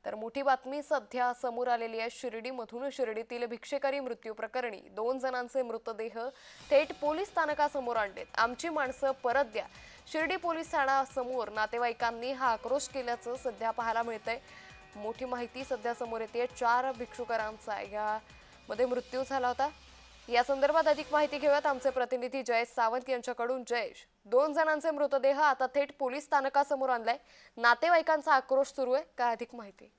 तर मोठी बातमी सध्या समोर आलेली आहे। शिर्डीमधून शिर्डीतील भिक्षेकरी मृत्यू प्रकरणी 2 जणांचे मृतदेह थेट पोलीस स्थानकासमोर आणलेत। आमची माणसं परत द्या। शिर्डी पोलीस ठाण्यासमोर नातेवाईकांनी हा आक्रोश केल्याचं सध्या पाहायला मिळतंय। मोठी माहिती सध्या समोर येते। 4 भिक्षुकांचा यामध्ये मृत्यू झाला होता। या संदर्भात अधिक माहिती घेऊयात आमचे प्रतिनिधी जयेश सावंत यांच्याकडून। जयेश, 2 जणांचे मृतदेह आता थेट पोलीस स्थानकासमोर आणलाय। नातेवाईकांचा आक्रोश सुरू आहे, काय अधिक माहिती?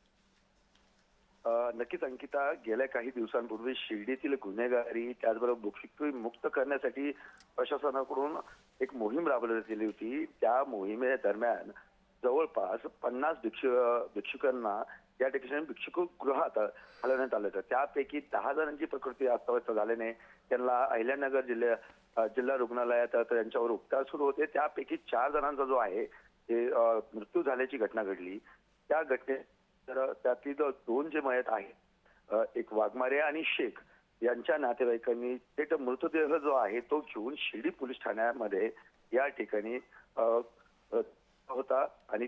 नक्कीच अंकिता, गेल्या काही दिवसांपूर्वी शिर्डीतील गुन्हेगारी त्याचबरोबर भिक्षुकी मुक्त करण्यासाठी प्रशासनाकडून एक मोहीम राबवण्यात आली होती। त्या मोहिमेदरम्यान जवळपास 50 भिक्षुकांना या ठिकाणी भिक्षुकगृहात हलवण्यात आलं होतं। त्यापैकी 10 जणांची प्रकृती अस्वस्थ झाल्याने त्यांना अहिल्यानगर जिल्हा रुग्णालयात त्यांच्यावर उपचार सुरू होते। त्यापैकी 4 जणांचा जो आहे ते मृत्यू झाल्याची घटना घडली। त्या घटनेत तर त्यातील 2 जे मयत आहेत, एक वाघमारे आणि शेख यांच्या नातेवाईकांनी थेट मृतदेह जो आहे तो घेऊन शिर्डी पोलीस ठाण्यामध्ये या ठिकाणी होता आणि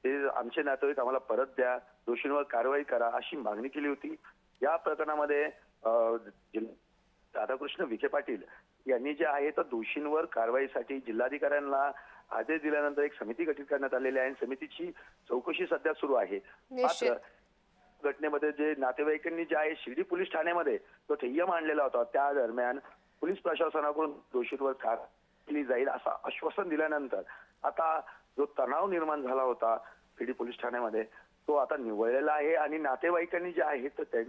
ते आमचे नातेवाईक आम्हाला परत द्या, दोषींवर कारवाई करा अशी मागणी केली होती। या प्रकरणामध्ये राधाकृष्ण विखे पाटील यांनी जे आहे तर दोषींवर कारवाईसाठी जिल्हाधिकाऱ्यांना आदेश दिल्यानंतर एक समिती गठीत करण्यात आलेली आहे। समितीची चौकशी सध्या सुरू आहे। मात्र घटनेमध्ये जे नातेवाईकांनी जे आहे शिर्डी पोलीस ठाण्यामध्ये तो ठेय्या मांडलेला होता, त्या दरम्यान पोलीस प्रशासनाकडून दोषींवर कारवाई केली जाईल असं आश्वासन दिल्यानंतर आता जो तणाव निर्माण झाला होता शिर्डी पोलीस ठाण्यामध्ये तो आता निवळलेला आहे आणि नातेवाईकांनी जे आहे तर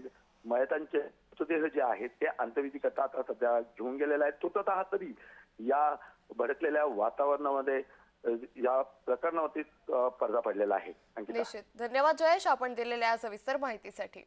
मयतांचे मृतदेह जे आहेत ते अंत्यविधी करता आता सध्या घेऊन गेलेला आहे। तुटतः तरी या भडकलेल्या वातावरणामध्ये या प्रकरणावरती पडदा पडलेला आहे। निश्चित, धन्यवाद जयेश, आपण दिलेल्या सविस्तर माहितीसाठी।